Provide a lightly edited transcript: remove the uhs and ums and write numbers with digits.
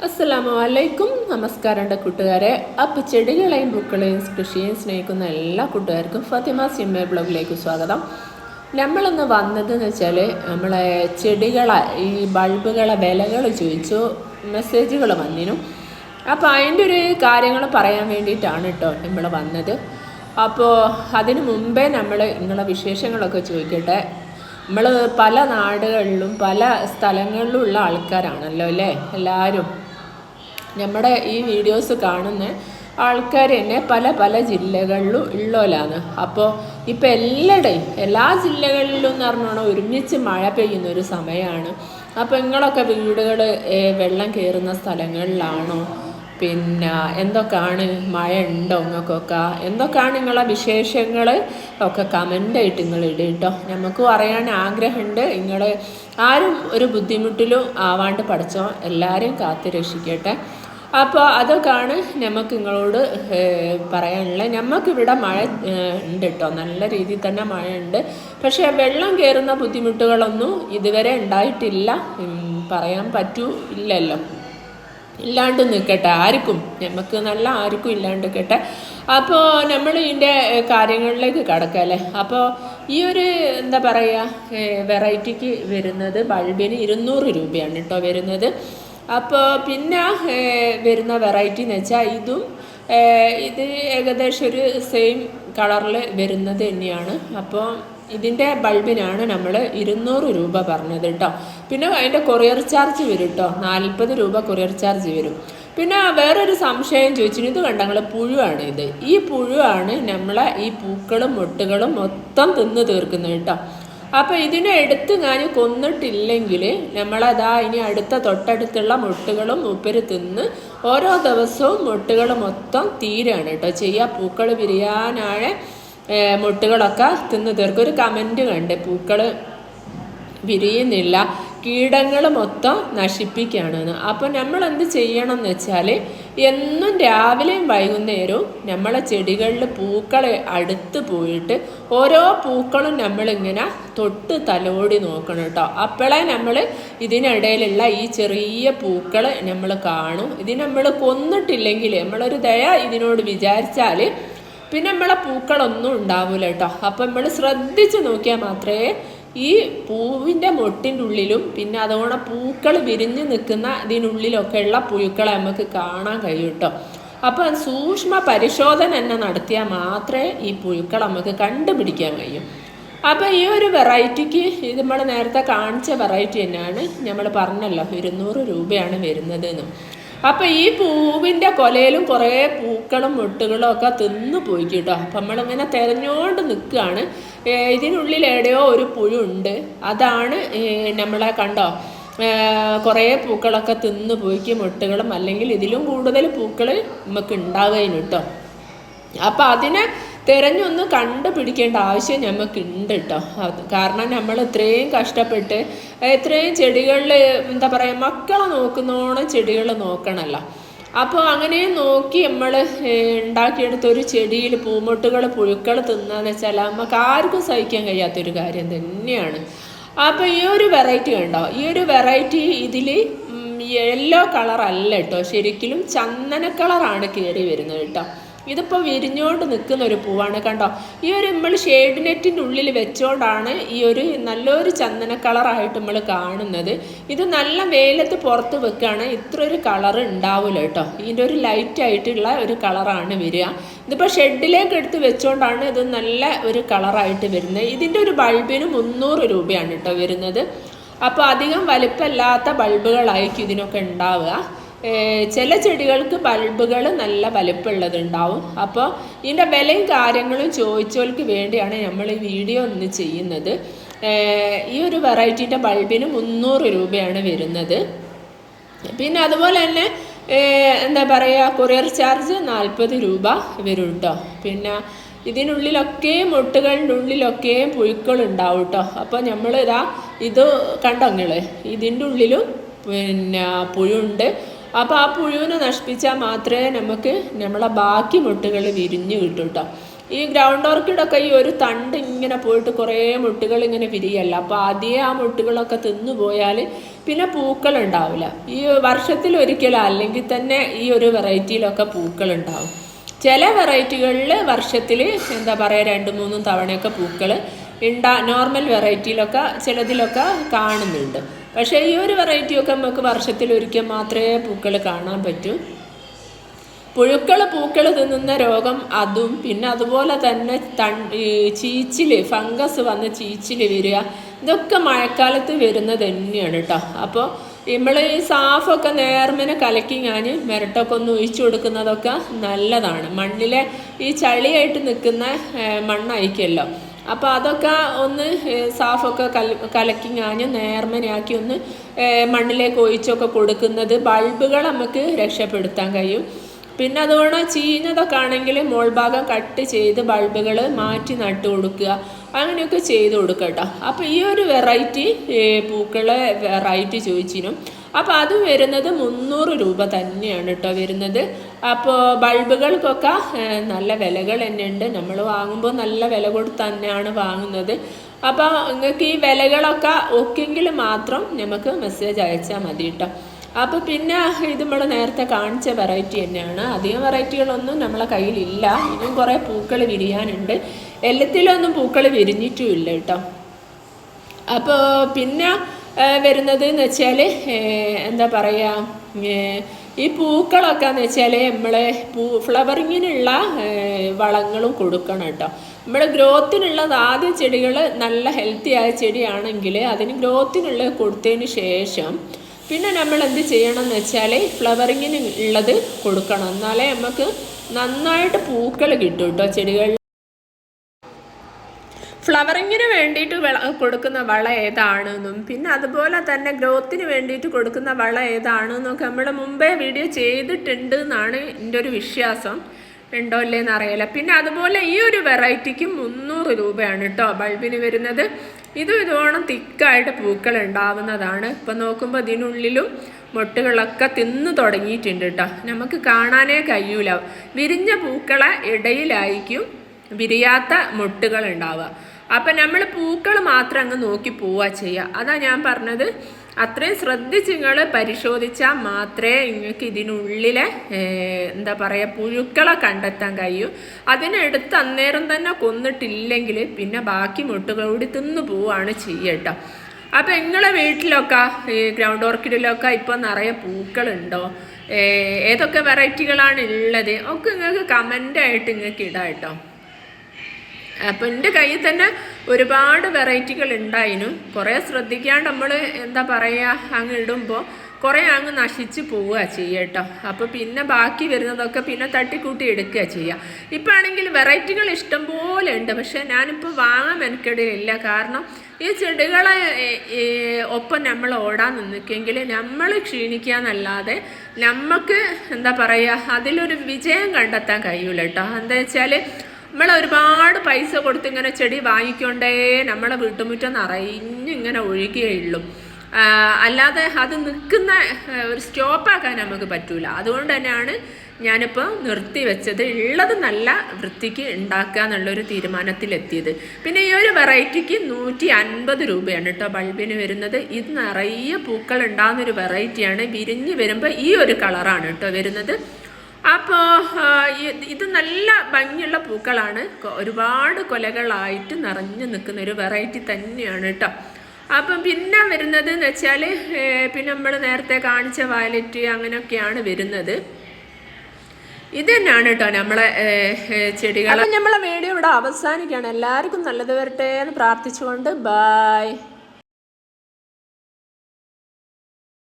അസ്സലാമു അലൈക്കും. നമസ്കാരം കൂട്ടുകാരെ. അപ്പോൾ ചെടികളെയും പൂക്കളെയും കൃഷിയെയും സ്നേഹിക്കുന്ന എല്ലാ കൂട്ടുകാർക്കും ഫാത്തിമ സിമ്മ ബ്ലോഗിലേക്ക് സ്വാഗതം. നമ്മളിന്ന് വന്നതെന്ന് വെച്ചാൽ നമ്മളെ ചെടികളെ ഈ ബൾബുകളെ വിലകൾ ചോദിച്ചു മെസ്സേജുകൾ വന്നിനു. അപ്പോൾ അതിൻ്റെ ഒരു കാര്യങ്ങൾ പറയാൻ വേണ്ടിയിട്ടാണ് കേട്ടോ നമ്മൾ വന്നത്. അപ്പോൾ അതിന് മുമ്പേ നമ്മൾ നിങ്ങളെ വിശേഷങ്ങളൊക്കെ ചോദിക്കട്ടെ. നമ്മൾ പല നാടുകളിലും പല സ്ഥലങ്ങളിലും ഉള്ള ആൾക്കാരാണല്ലോ അല്ലേ എല്ലാവരും. നമ്മുടെ ഈ വീഡിയോസ് കാണുന്ന ആൾക്കാർ തന്നെ പല പല ജില്ലകളിലും ഉള്ളവരാണ്. അപ്പോൾ ഇപ്പോൾ എല്ലാ ജില്ലകളിലും എന്ന് പറഞ്ഞാൽ ഒരുമിച്ച് മഴ പെയ്യുന്നൊരു സമയമാണ്. അപ്പോൾ നിങ്ങളൊക്കെ വീടുകൾ വെള്ളം കയറുന്ന സ്ഥലങ്ങളിലാണോ? പിന്നെ എന്തൊക്കെയാണ് മഴ ഉണ്ടോ നിങ്ങൾക്കൊക്കെ? എന്തൊക്കെയാണ് നിങ്ങളെ വിശേഷങ്ങൾ ഒക്കെ കമൻ്റായിട്ട് നിങ്ങൾ ഇടുക കേട്ടോ. നമുക്കും അറിയാൻ ആഗ്രഹമുണ്ട്. നിങ്ങൾ ആരും ഒരു ബുദ്ധിമുട്ടിലും ആവാണ്ട് പഠിച്ചോ എല്ലാവരെയും കാത്ത് രക്ഷിക്കട്ടെ. അപ്പോൾ അതൊക്കെയാണ് നമുക്ക് നിങ്ങളോട് പറയാനുള്ളത്. നമുക്കിവിടെ മഴ ഉണ്ട് കേട്ടോ, നല്ല രീതിയിൽ തന്നെ മഴയുണ്ട്. പക്ഷേ വെള്ളം കയറുന്ന ബുദ്ധിമുട്ടുകളൊന്നും ഇതുവരെ ഉണ്ടായിട്ടില്ല. പറയാൻ ഇല്ലല്ലോ, ഇല്ലാണ്ട് നിൽക്കട്ടെ ആർക്കും, നമുക്ക് നല്ല ആർക്കും ഇല്ലാണ്ട് നിൽക്കട്ടെ. അപ്പോൾ നമ്മൾ ഇതിൻ്റെ കാര്യങ്ങളിലേക്ക് കടക്കല്ലേ. അപ്പോൾ ഈ ഒരു എന്താ പറയുക വെറൈറ്റിക്ക് വരുന്നത് ബൾബിന് 200 രൂപയാണ് കേട്ടോ വരുന്നത്. അപ്പോൾ പിന്നെ വരുന്ന വെറൈറ്റി എന്ന് വെച്ചാൽ ഇത് ഏകദേശം ഒരു സെയിം കളറിൽ വരുന്നത് തന്നെയാണ്. അപ്പോൾ ഇതിൻ്റെ ബൾബിനാണ് നമ്മൾ 200 രൂപ പറഞ്ഞത് കേട്ടോ. പിന്നെ അതിൻ്റെ കൊറിയർ ചാർജ് വരും കേട്ടോ, 40 രൂപ കൊറിയർ ചാർജ് വരും. പിന്നെ വേറൊരു സംശയം ചോദിച്ചിട്ട്, ഇത് കണ്ടങ്ങൾ പുഴുവാണ്. ഈ പുഴുവാണ് നമ്മളെ ഈ പൂക്കളും മൊട്ടുകളും മൊത്തം തിന്ന് തീർക്കുന്നത് കേട്ടോ. അപ്പോൾ ഇതിനെ എടുത്ത് ഞാൻ കൊന്നിട്ടില്ലെങ്കിൽ നമ്മളതാ ഇനി തൊട്ടടുത്തുള്ള മൊട്ടുകളും മൂപ്പര് തിന്ന് ഓരോ ദിവസവും മൊട്ടുകൾ മൊത്തം തീരാണ് കേട്ടോ ചെയ്യുക. പൂക്കൾ വിരിയാനായ മൊട്ടുകളൊക്കെ തിന്ന് തീർക്കും. ഒരു കമൻറ്റ് കണ്ട് പൂക്കൾ വിരിയുന്നില്ല, കീടങ്ങൾ മൊത്തം നശിപ്പിക്കുകയാണെന്ന്. അപ്പോൾ നമ്മൾ എന്ത് ചെയ്യണം എന്ന് വെച്ചാൽ എന്നും രാവിലെയും വൈകുന്നേരവും നമ്മളെ ചെടികളിൽ പൂക്കളെ അടുത്ത് പോയിട്ട് ഓരോ പൂക്കളും നമ്മളിങ്ങനെ തൊട്ട് തലോടി നോക്കണം കേട്ടോ. അപ്പോഴേ നമ്മൾ ഇതിനിടയിലുള്ള ഈ ചെറിയ പൂക്കൾ നമ്മൾ കാണും. ഇത് നമ്മൾ കൊന്നിട്ടില്ലെങ്കിൽ നമ്മളൊരു ദയ ഇതിനോട് വിചാരിച്ചാൽ പിന്നെ നമ്മളെ പൂക്കളൊന്നും ഉണ്ടാവില്ല കേട്ടോ. അപ്പം നമ്മൾ ശ്രദ്ധിച്ച് നോക്കിയാൽ മാത്രമേ ഈ പൂവിൻ്റെ മൊട്ടിൻ്റെ ഉള്ളിലും പിന്നെ അതോടെ പൂക്കൾ വിരിഞ്ഞ് നിൽക്കുന്ന ഇതിനുള്ളിലൊക്കെ ഉള്ള പുഴുക്കളെ നമുക്ക് കാണാൻ കഴിയും കേട്ടോ. അപ്പോൾ സൂക്ഷ്മ പരിശോധന തന്നെ നടത്തിയാൽ മാത്രമേ ഈ പുഴുക്കൾ നമുക്ക് കണ്ടുപിടിക്കാൻ കഴിയും. അപ്പോൾ ഈ ഒരു വെറൈറ്റിക്ക് ഇത് നമ്മൾ നേരത്തെ കാണിച്ച വെറൈറ്റി തന്നെയാണ്. നമ്മൾ പറഞ്ഞല്ലോ 200 രൂപയാണ് വരുന്നതെന്ന്. അപ്പോൾ ഈ പൂവിൻ്റെ കൊലയിലും കുറേ പൂക്കളും മൊട്ടുകളും ഒക്കെ തിന്നു പോയി കേട്ടോ. അപ്പം നമ്മളിങ്ങനെ തിരഞ്ഞുകൊണ്ട് നിൽക്കുകയാണ്. ഇതിനുള്ളിൽ എവിടെയോ ഒരു പുഴു ഉണ്ട്, അതാണ് നമ്മളെ കണ്ടോ കുറേ പൂക്കളൊക്കെ തിന്നു പോയിക്ക് മൊട്ടുകളും, അല്ലെങ്കിൽ ഇതിലും കൂടുതൽ പൂക്കൾ നമുക്ക് ഉണ്ടാവുകയും കേട്ടോ. അപ്പം അതിനെ തിരഞ്ഞൊന്ന് കണ്ടുപിടിക്കേണ്ട ആവശ്യം നമുക്കുണ്ട് കേട്ടോ. കാരണം നമ്മൾ ഇത്രയും കഷ്ടപ്പെട്ട് ഇത്രയും ചെടികളിൽ എന്താ പറയുക മക്കളെ നോക്കുന്നോണം ചെടികൾ നോക്കണമല്ലോ. അപ്പോൾ അങ്ങനെ നോക്കി നമ്മൾ ഉണ്ടാക്കിയെടുത്ത ഒരു ചെടിയിൽ പൂമൊട്ടുകൾ പുഴുക്കൾ തിന്നാന്ന് വെച്ചാൽ നമുക്ക് ആർക്കും സഹിക്കാൻ കഴിയാത്തൊരു കാര്യം തന്നെയാണ്. അപ്പോൾ ഈ ഒരു വെറൈറ്റി കണ്ടോ, ഈ ഒരു വെറൈറ്റി ഇതിൽ യെല്ലോ കളറല്ല കേട്ടോ, ശരിക്കും ചന്ദന കളറാണ് കയറി വരുന്നത് കേട്ടോ. ഇതിപ്പോൾ വിരിഞ്ഞുകൊണ്ട് നിൽക്കുന്ന ഒരു പൂവാണ് കണ്ടോ. ഈ ഒരു നമ്മൾ ഷെയ്ഡ് നെറ്റിൻ്റെ ഉള്ളിൽ വെച്ചോണ്ടാണ് ഈ ഒരു നല്ലൊരു ചന്ദന കളറായിട്ട് നമ്മൾ കാണുന്നത്. ഇത് നല്ല വെയിലത്ത് പുറത്ത് വെക്കുകയാണ് ഇത്ര ഒരു കളറ് ഉണ്ടാവില്ല കേട്ടോ. ഇതിൻ്റെ ഒരു ലൈറ്റ് ആയിട്ടുള്ള ഒരു കളറാണ് വരിക. ഇതിപ്പോൾ ഷെഡിലേക്ക് എടുത്ത് വെച്ചോണ്ടാണ് ഇത് നല്ല ഒരു കളറായിട്ട് വരുന്നത്. ഇതിൻ്റെ ഒരു ബൾബിന് 300 രൂപയാണ് കേട്ടോ വരുന്നത്. അപ്പോൾ അധികം വലിപ്പമില്ലാത്ത ബൾബുകളായിരിക്കും ഇതിനൊക്കെ ഉണ്ടാവുക. ചില ചെടികൾക്ക് ബൾബുകൾ നല്ല വലിപ്പമുള്ളതുണ്ടാവും. അപ്പോൾ ഇതിൻ്റെ വിലയും കാര്യങ്ങളും ചോദിച്ചവർക്ക് വേണ്ടിയാണ് നമ്മൾ ഈ വീഡിയോ ഒന്ന് ചെയ്യുന്നത്. ഈ ഒരു വെറൈറ്റീൻ്റെ ബൾബിന് 300 രൂപയാണ് വരുന്നത്. പിന്നെ അതുപോലെ തന്നെ എന്താ പറയുക കൊറിയർ ചാർജ് 40 രൂപ വരും കേട്ടോ. പിന്നെ ഇതിനുള്ളിലൊക്കെ മൊട്ടുകളുടെ ഉള്ളിലൊക്കെ പുഴുക്കളുണ്ടാവും കേട്ടോ. അപ്പോൾ നമ്മൾ ഇത് കണ്ടോ നിങ്ങൾ, ഇതിൻ്റെ ഉള്ളിലും പിന്നെ പുഴുണ്ട്. അപ്പോൾ ആ പുഴുവിനെ നശിപ്പിച്ചാൽ മാത്രമേ നമുക്ക് നമ്മളെ ബാക്കി മൊട്ടുകൾ വിരിഞ്ഞ് കിട്ടും കേട്ടോ. ഈ ഗ്രൗണ്ട് ഓർക്കിഡൊക്കെ ഈ ഒരു തണ്ട് ഇങ്ങനെ പോയിട്ട് കുറേ മുട്ടുകൾ ഇങ്ങനെ വിരിയല്ല. അപ്പോൾ ആദ്യമേ ആ മുട്ടുകളൊക്കെ തിന്നു പോയാൽ പിന്നെ പൂക്കൾ ഉണ്ടാവില്ല. ഈ വർഷത്തിലൊരിക്കലും അല്ലെങ്കിൽ തന്നെ ഈ ഒരു വെറൈറ്റിയിലൊക്കെ പൂക്കൾ ഉണ്ടാവും. ചില വെറൈറ്റികളിൽ വർഷത്തിൽ എന്താ പറയുക 2-3 തവണയൊക്കെ പൂക്കൾ നോർമൽ വെറൈറ്റിയിലൊക്കെ ചിലതിലൊക്കെ കാണുന്നുണ്ട്. പക്ഷേ ഈ ഒരു വെറൈറ്റിയൊക്കെ നമുക്ക് വർഷത്തിലൊരിക്കൽ മാത്രമേ പൂക്കൾ കാണാൻ പറ്റൂ. പൂക്കൾ തിന്നുന്ന രോഗം അതും, പിന്നെ അതുപോലെ തന്നെ ചീച്ചിൽ, ഫംഗസ് വന്ന് ചീച്ചിൽ വരിക, ഇതൊക്കെ മഴക്കാലത്ത് വരുന്നത് തന്നെയാണ് കേട്ടോ. അപ്പോൾ നമ്മൾ ഈ സാഫൊക്കെ നേർമനെ കലക്കി ഞാൻ മിരട്ടൊക്കെ ഒന്ന് ഒഴിച്ചു കൊടുക്കുന്നതൊക്കെ നല്ലതാണ്. മണ്ണിലെ ഈ ചളിയായിട്ട് നിൽക്കുന്ന മണ്ണായിരിക്കുമല്ലോ, അപ്പോൾ അതൊക്കെ ഒന്ന് സാഫൊക്കെ കലക്കി ഞാൻ നേർമനാക്കി ഒന്ന് മണ്ണിലേക്ക് ഒഴിച്ചൊക്കെ കൊടുക്കുന്നത് ബൾബുകൾ നമുക്ക് രക്ഷപ്പെടുത്താൻ കഴിയും. പിന്നെ അതുകൊണ്ട് ചീഞ്ഞതൊക്കെ ആണെങ്കിൽ മോൾഭാഗം കട്ട് ചെയ്ത് ബൾബുകൾ മാറ്റി നട്ടു കൊടുക്കുക, അങ്ങനെയൊക്കെ ചെയ്ത് കൊടുക്കുക കേട്ടോ. അപ്പോൾ ഈ ഒരു വെറൈറ്റി പൂക്കളെ വെറൈറ്റി ചോദിച്ചിനും. അപ്പോൾ അത് വരുന്നത് 300 രൂപ തന്നെയാണ് കേട്ടോ വരുന്നത്. അപ്പോൾ ബൾബുകൾക്കൊക്കെ നല്ല വിലകൾ തന്നെ ഉണ്ട്. നമ്മൾ വാങ്ങുമ്പോൾ നല്ല വില കൊടുത്ത് തന്നെയാണ് വാങ്ങുന്നത്. അപ്പോൾ നിങ്ങൾക്ക് ഈ വിലകളൊക്കെ ഒക്കെങ്കിൽ മാത്രം നമുക്ക് മെസ്സേജ് അയച്ചാൽ മതി കേട്ടോ. അപ്പോൾ പിന്നെ ഇത് നമ്മൾ നേരത്തെ കാണിച്ച വെറൈറ്റി തന്നെയാണ്. അധികം വെറൈറ്റികളൊന്നും നമ്മളെ കയ്യിലില്ല. ഇനിയും കുറേ പൂക്കൾ വിരിയാനുണ്ട്. എല്ലാത്തിലൊന്നും പൂക്കൾ വിരിഞ്ഞിട്ടുമില്ല കേട്ടോ. അപ്പോൾ പിന്നെ വരുന്നത് എന്ന് വെച്ചാൽ എന്താ പറയുക, ഈ പൂക്കളൊക്കെ എന്ന് വെച്ചാൽ നമ്മൾ ഫ്ലവറിങ്ങിനുള്ള വളങ്ങളും കൊടുക്കണം കേട്ടോ. നമ്മൾ ഗ്രോത്തിനുള്ളത് ആദ്യം ചെടികൾ നല്ല ഹെൽത്തി ആയ ചെടിയാണെങ്കിൽ അതിന് ഗ്രോത്തിനുള്ളത് കൊടുത്തതിന് ശേഷം പിന്നെ നമ്മൾ എന്ത് ചെയ്യണം എന്ന് വെച്ചാൽ ഫ്ലവറിങ്ങിന് ഉള്ളത് കൊടുക്കണം. എന്നാലേ നമുക്ക് നന്നായിട്ട് പൂക്കൾ കിട്ടും കേട്ടോ ചെടികൾ. ഫ്ലവറിങ്ങിന് വേണ്ടിയിട്ട് കൊടുക്കുന്ന വളം ഏതാണെന്നും പിന്നെ അതുപോലെ തന്നെ ഗ്രോത്തിന് വേണ്ടിയിട്ട് കൊടുക്കുന്ന വളം ഏതാണെന്നൊക്കെ നമ്മൾ മുമ്പേ വീഡിയോ ചെയ്തിട്ടുണ്ട് എന്നാണ് എൻ്റെ ഒരു വിശ്വാസം. ഉണ്ടോ അല്ലേന്ന് അറിയില്ല. പിന്നെ അതുപോലെ ഈ ഒരു വെറൈറ്റിക്ക് 300 രൂപയാണ് കേട്ടോ ബൾബിന് വരുന്നത്. ഇതുവോണം തിക്കായിട്ട് പൂക്കൾ ഉണ്ടാവുന്നതാണ്. ഇപ്പം നോക്കുമ്പോൾ ഇതിനുള്ളിലും മൊട്ടുകളൊക്കെ തിന്നു തുടങ്ങിയിട്ടുണ്ട് കേട്ടോ. നമുക്ക് കാണാനേ കഴിയൂല. വിരിഞ്ഞ പൂക്കളെ ഇടയിലായിരിക്കും വിരിയാത്ത മൊട്ടുകൾ ഉണ്ടാവുക. അപ്പം നമ്മൾ പൂക്കൾ മാത്രം അങ്ങ് നോക്കി പോവുക ചെയ്യുക. അതാ ഞാൻ പറഞ്ഞത്, അത്രയും ശ്രദ്ധിച്ച് നിങ്ങൾ പരിശോധിച്ചാൽ മാത്രമേ നിങ്ങൾക്ക് ഇതിനുള്ളിലെ എന്താ പറയുക പുഴുക്കളെ കണ്ടെത്താൻ കഴിയൂ. അതിനെടുത്ത് അന്നേരം തന്നെ കൊന്നിട്ടില്ലെങ്കിൽ പിന്നെ ബാക്കി മുട്ടുകളോട് തിന്നു പോവുകയാണ് ചെയ്യട്ടോ. അപ്പോൾ നിങ്ങളെ വീട്ടിലൊക്കെ ഈ ഗ്രൗണ്ട് ഓർക്കിഡിലൊക്കെ ഇപ്പോൾ നിറയെ പൂക്കളുണ്ടോ, ഏതൊക്കെ വെറൈറ്റികളാണ് ഉള്ളത് ഒക്കെ നിങ്ങൾക്ക് കമൻ്റായിട്ട് നിങ്ങൾക്ക് ഇടാം കേട്ടോ. അപ്പോൾ എൻ്റെ കയ്യിൽ തന്നെ ഒരുപാട് വെറൈറ്റികൾ ഉണ്ടായിരുന്നു. കുറേ ശ്രദ്ധിക്കാണ്ട് നമ്മൾ എന്താ പറയുക അങ്ങ് ഇടുമ്പോൾ കുറേ അങ്ങ് നശിച്ച് പോവുക ചെയ്യുക കേട്ടോ. അപ്പോൾ പിന്നെ ബാക്കി വരുന്നതൊക്കെ പിന്നെ തട്ടിക്കൂട്ടി എടുക്കുക ചെയ്യുക. ഇപ്പം ആണെങ്കിൽ വെറൈറ്റികൾ ഇഷ്ടം പോലെ ഉണ്ട്. പക്ഷേ ഞാനിപ്പോൾ വാങ്ങാൻ മെനക്കെടില്ല. കാരണം ഈ ചെടികളെ ഒപ്പം നമ്മൾ ഓടാൻ നിൽക്കെങ്കിൽ നമ്മൾ ക്ഷീണിക്കുക എന്നല്ലാതെ നമുക്ക് എന്താ പറയുക അതിലൊരു വിജയം കണ്ടെത്താൻ കഴിയൂല കേട്ടോ. എന്താ വെച്ചാൽ നമ്മൾ ഒരുപാട് പൈസ കൊടുത്ത് ഇങ്ങനെ ചെടി വാങ്ങിക്കൊണ്ടേ നമ്മളെ വീട്ടുമുറ്റം നിറഞ്ഞിങ്ങനെ ഒഴുകുകയുള്ളൂ. അല്ലാതെ അത് നിൽക്കുന്ന ഒരു സ്റ്റോപ്പാക്കാൻ നമുക്ക് പറ്റൂല. അതുകൊണ്ട് തന്നെയാണ് ഞാനിപ്പോൾ നിർത്തി വെച്ചത്. ഉള്ളത് നല്ല വൃത്തിക്ക് ഉണ്ടാക്കുക എന്നുള്ളൊരു തീരുമാനത്തിലെത്തിയത്. പിന്നെ ഈ ഒരു വെറൈറ്റിക്ക് 150 രൂപയാണ് കേട്ടോ ബൾബിന് വരുന്നത്. ഇത് നിറയെ പൂക്കൾ ഉണ്ടാകുന്നൊരു വെറൈറ്റിയാണ്. വിരിഞ്ഞ് വരുമ്പോൾ ഈ ഒരു കളറാണ് കേട്ടോ വരുന്നത്. അപ്പോൾ ഇത് നല്ല ഭംഗിയുള്ള പൂക്കളാണ്. ഒരുപാട് കൊലകളായിട്ട് നിറഞ്ഞു നിൽക്കുന്ന ഒരു വെറൈറ്റി തന്നെയാണ് കേട്ടോ. അപ്പം പിന്നെ വരുന്നത് എന്ന് വെച്ചാൽ പിന്നെ നമ്മൾ നേരത്തെ കാണിച്ച വയലറ്റ് അങ്ങനെയൊക്കെയാണ് വരുന്നത്. ഇത് തന്നെയാണ് കേട്ടോ നമ്മളെ ചെടികൾ. നമ്മളെ വീഡിയോ ഇവിടെ അവസാനിക്കുകയാണ്. എല്ലാവർക്കും നല്ലത് വരട്ടെ എന്ന് പ്രാർത്ഥിച്ചുകൊണ്ട് ബൈ.